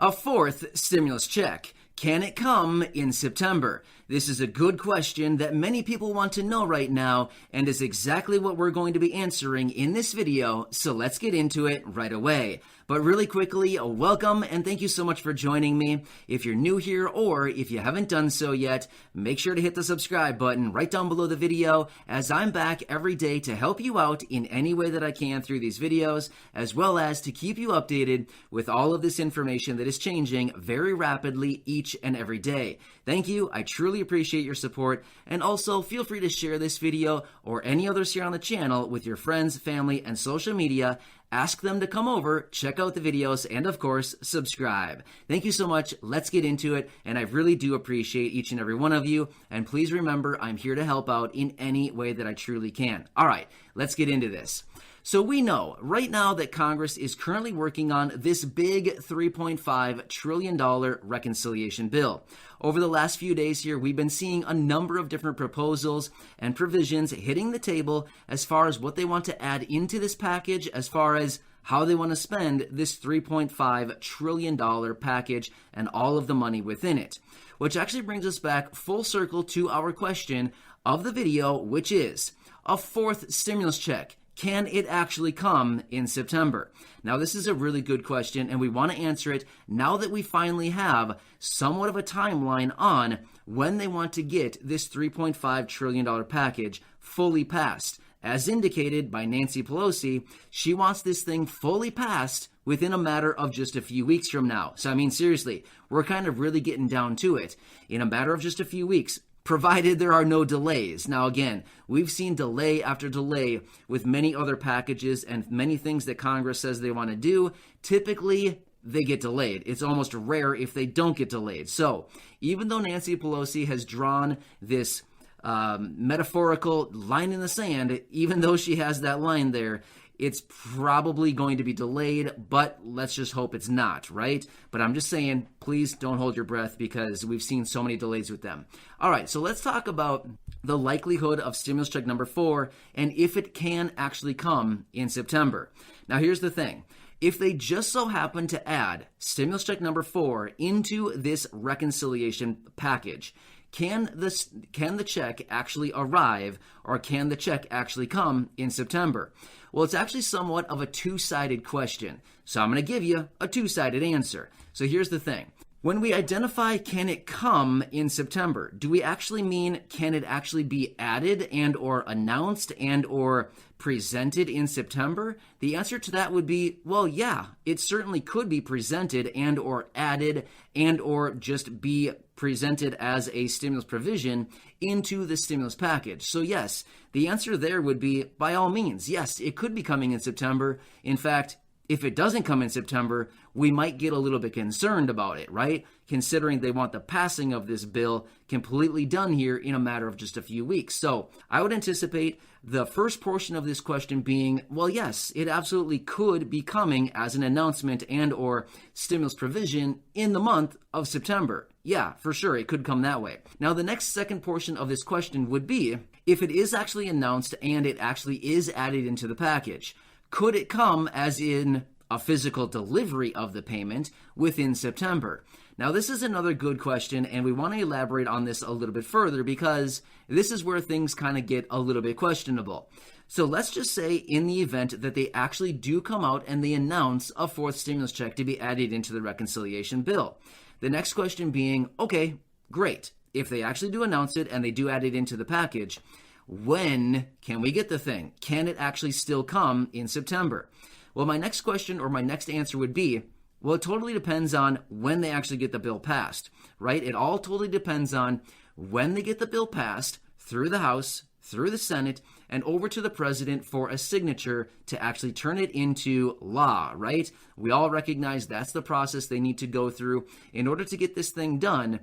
A fourth stimulus check. Can it come in September? This is a good question that many people want to know right now, and is exactly what we're going to be answering in this video, so let's get into it right away. But really quickly, welcome and thank you so much for joining me. If you're new here or if you haven't done so yet, make sure to hit the subscribe button right down below the video, as I'm back every day to help you out in any way that I can through these videos, as well as to keep you updated with all of this information that is changing very rapidly each and every day. Thank you. I truly appreciate your support, and also feel free to share this video or any others here on the channel with your friends, family, and social media. Ask them to come over, check out the videos, and of course, subscribe. Thank you so much. Let's get into it, and I really do appreciate each and every one of you, and please remember, I'm here to help out in any way that I truly can. All right, let's get into this. So we know right now that Congress is currently working on this big $3.5 trillion reconciliation bill. Over the last few days here, we've been seeing a number of different proposals and provisions hitting the table as far as what they want to add into this package, as far as how they want to spend this $3.5 trillion package and all of the money within it. Which actually brings us back full circle to our question of the video, which is a fourth stimulus check. Can it actually come in September? Now, this is a really good question, and we want to answer it now that we finally have somewhat of a timeline on when they want to get this $3.5 trillion package fully passed. As indicated by Nancy Pelosi, she wants this thing fully passed within a matter of just a few weeks from now. So, I mean, seriously, we're kind of really getting down to it. In a matter of just a few weeks, provided there are no delays. Now, again, we've seen delay after delay with many other packages and many things that Congress says they want to do. Typically, they get delayed. It's almost rare if they don't get delayed. So, even though Nancy Pelosi has drawn this metaphorical line in the sand, even though she has that line there, it's probably going to be delayed, but let's just hope it's not, right? But I'm just saying, please don't hold your breath, because we've seen so many delays with them. All right, so let's talk about the likelihood of stimulus check number 4 and if it can actually come in September. Now, here's the thing. If they just so happen to add stimulus check number 4 into this reconciliation package, can the check actually arrive, or can the check actually come in September? Well, it's actually somewhat of a two-sided question. So I'm going to give you a two-sided answer. So here's the thing. When we identify can it come in September, do we actually mean can it actually be added and or announced and or presented in September? The answer to that would be, well, yeah, it certainly could be presented and or added and or just be presented as a stimulus provision into the stimulus package. So yes, the answer there would be, by all means, yes, it could be coming in September. In fact, if it doesn't come in September, we might get a little bit concerned about it, right? Considering they want the passing of this bill completely done here in a matter of just a few weeks. So I would anticipate the first portion of this question being, well, yes, it absolutely could be coming as an announcement and or stimulus provision in the month of September. Yeah, for sure, it could come that way. Now, the next second portion of this question would be, if it is actually announced and it actually is added into the package, could it come as in a physical delivery of the payment within September? Now, this is another good question, and we want to elaborate on this a little bit further, because this is where things kind of get a little bit questionable. So let's just say in the event that they actually do come out and they announce a fourth stimulus check to be added into the reconciliation bill. The next question being, okay, great. If they actually do announce it and they do add it into the package, when can we get the thing? Can it actually still come in September? Well, my next question or my next answer would be, well, it totally depends on when they actually get the bill passed, right? It all totally depends on when they get the bill passed through the House, through the Senate, and over to the president for a signature to actually turn it into law, right? We all recognize that's the process they need to go through in order to get this thing done.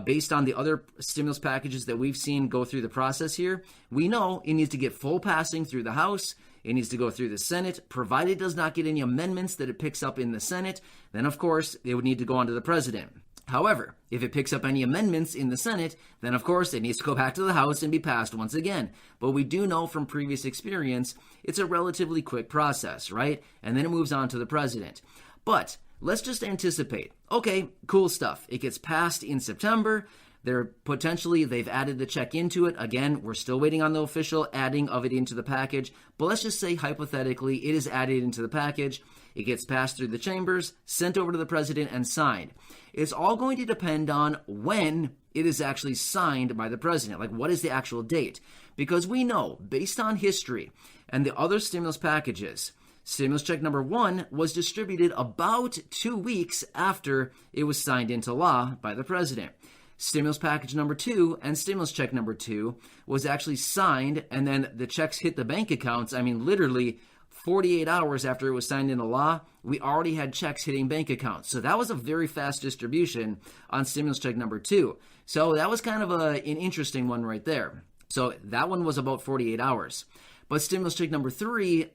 Based on the other stimulus packages that we've seen go through the process here, we know it needs to get full passing through the House. It needs to go through the Senate. Provided it does not get any amendments that it picks up in the Senate, then of course it would need to go on to the president. However, if it picks up any amendments in the Senate, then of course it needs to go back to the House and be passed once again. But we do know from previous experience, it's a relatively quick process, right? And then it moves on to the president. But let's just anticipate. Okay, cool stuff. It gets passed in September. They've added the check into it. Again, we're still waiting on the official adding of it into the package. But let's just say, hypothetically, it is added into the package. It gets passed through the chambers, sent over to the president, and signed. It's all going to depend on when it is actually signed by the president. Like, what is the actual date? Because we know, based on history and the other stimulus packages, stimulus check number 1 was distributed about 2 weeks after it was signed into law by the president. Stimulus package number 2 and stimulus check number 2 was actually signed, and then the checks hit the bank accounts. I mean, literally 48 hours after it was signed into law, we already had checks hitting bank accounts. So that was a very fast distribution on stimulus check number 2. So that was kind of an interesting one right there. So that one was about 48 hours. But stimulus check number 3,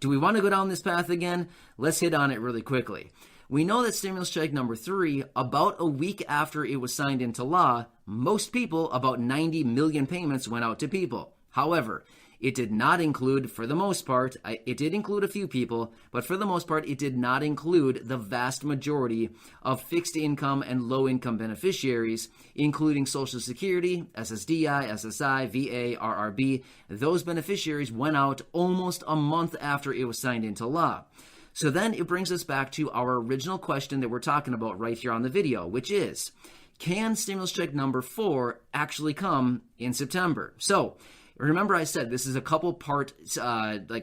do we want to go down this path again? Let's hit on it really quickly. We know that stimulus check number 3, about a week after it was signed into law, most people, about 90 million payments went out to people. However, it did not include, for the most part, it did include a few people, but for the most part, it did not include the vast majority of fixed income and low income beneficiaries, including Social Security, SSDI, SSI, VA, RRB. Those beneficiaries went out almost a month after it was signed into law. So then it brings us back to our original question that we're talking about right here on the video, which is, can stimulus check number 4 actually come in September? So remember I said this is a couple part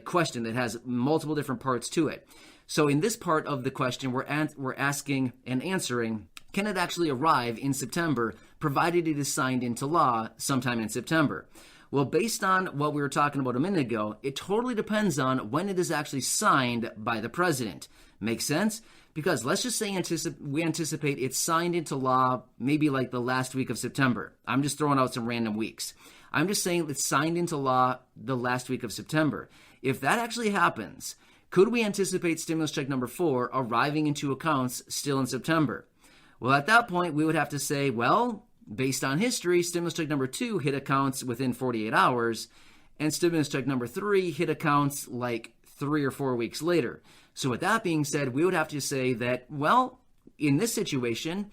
question that has multiple different parts to it. So in this part of the question, we're asking and answering, can it actually arrive in September, provided it is signed into law sometime in September? Well, based on what we were talking about a minute ago, it totally depends on when it is actually signed by the president. Make sense? Because let's just say we anticipate it's signed into law maybe like the last week of September. I'm just throwing out some random weeks. I'm just saying it's signed into law the last week of September. If that actually happens, could we anticipate stimulus check number 4 arriving into accounts still in September? Well, at that point, we would have to say, well, based on history, stimulus check number 2 hit accounts within 48 hours, and stimulus check number 3 hit accounts like 3 or 4 weeks later. So with that being said, we would have to say that, well, in this situation,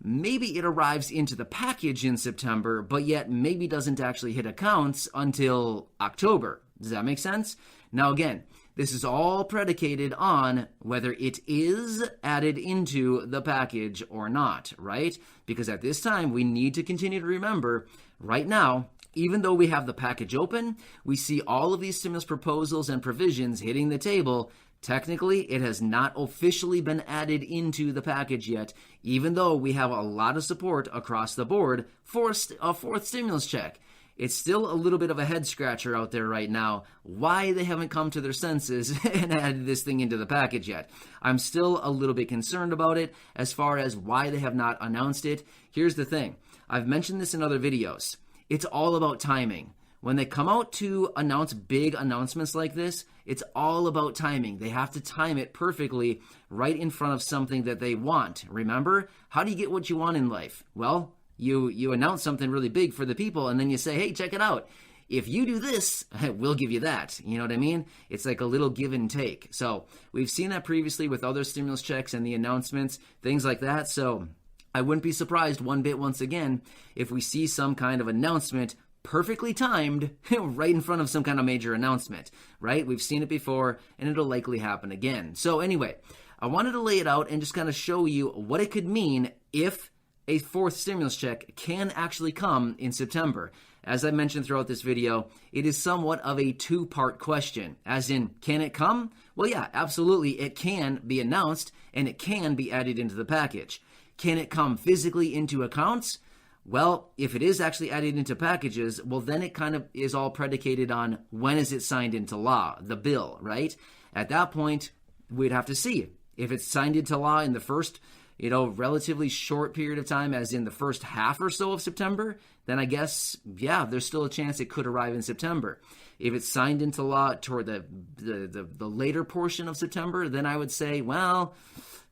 maybe it arrives into the package in September, but yet maybe doesn't actually hit accounts until October. Does that make sense? Now again, this is all predicated on whether it is added into the package or not, right? Because at this time, we need to continue to remember, right now, even though we have the package open, we see all of these stimulus proposals and provisions hitting the table. Technically, it has not officially been added into the package yet, even though we have a lot of support across the board for a 4th stimulus check. It's still a little bit of a head scratcher out there right now why they haven't come to their senses and added this thing into the package yet. I'm still a little bit concerned about it as far as why they have not announced it. Here's the thing. I've mentioned this in other videos. It's all about timing. When they come out to announce big announcements like this, it's all about timing. They have to time it perfectly right in front of something that they want. Remember, how do you get what you want in life? Well, you announce something really big for the people, and then you say, hey, check it out. If you do this, we'll give you that. You know what I mean? It's like a little give and take. So we've seen that previously with other stimulus checks and the announcements, things like that. So I wouldn't be surprised one bit once again if we see some kind of announcement perfectly timed right in front of some kind of major announcement, right? We've seen it before, and it'll likely happen again. So anyway, I wanted to lay it out and just kind of show you what it could mean if a 4th stimulus check can actually come in September. As I mentioned throughout this video, it is somewhat of a 2-part question, as in, can it come? Well, yeah, absolutely, it can be announced, and it can be added into the package. Can it come physically into accounts? Well, if it is actually added into packages, well, then it kind of is all predicated on when is it signed into law, the bill, right? At that point, we'd have to see. If it's signed into law in the first, relatively short period of time, as in the first half or so of September, then I guess, yeah, there's still a chance it could arrive in September. If it's signed into law toward the later portion of September, then I would say, well,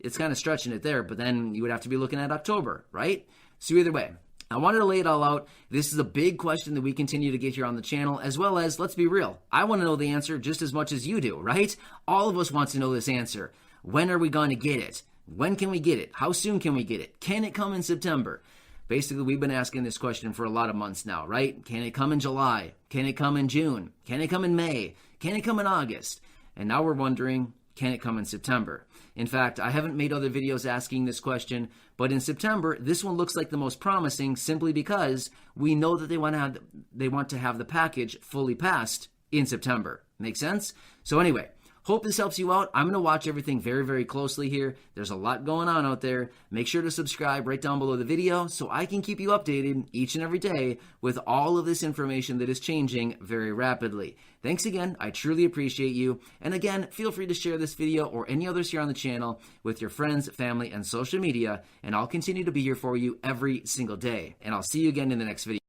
it's kind of stretching it there, but then you would have to be looking at October, right? So either way, I wanted to lay it all out. This is a big question that we continue to get here on the channel, as well as, let's be real, I want to know the answer just as much as you do, right? All of us want to know this answer. When are we going to get it? When can we get it? How soon can we get it? Can it come in September? Basically, we've been asking this question for a lot of months now, right? Can it come in July? Can it come in June? Can it come in May? Can it come in August? And now we're wondering, can it come in September? In fact, I haven't made other videos asking this question, but in September, this one looks like the most promising simply because we know that they want to have the package fully passed in September. Make sense? So anyway, hope this helps you out. I'm going to watch everything very, very closely here. There's a lot going on out there. Make sure to subscribe right down below the video so I can keep you updated each and every day with all of this information that is changing very rapidly. Thanks again. I truly appreciate you. And again, feel free to share this video or any others here on the channel with your friends, family, and social media. And I'll continue to be here for you every single day. And I'll see you again in the next video.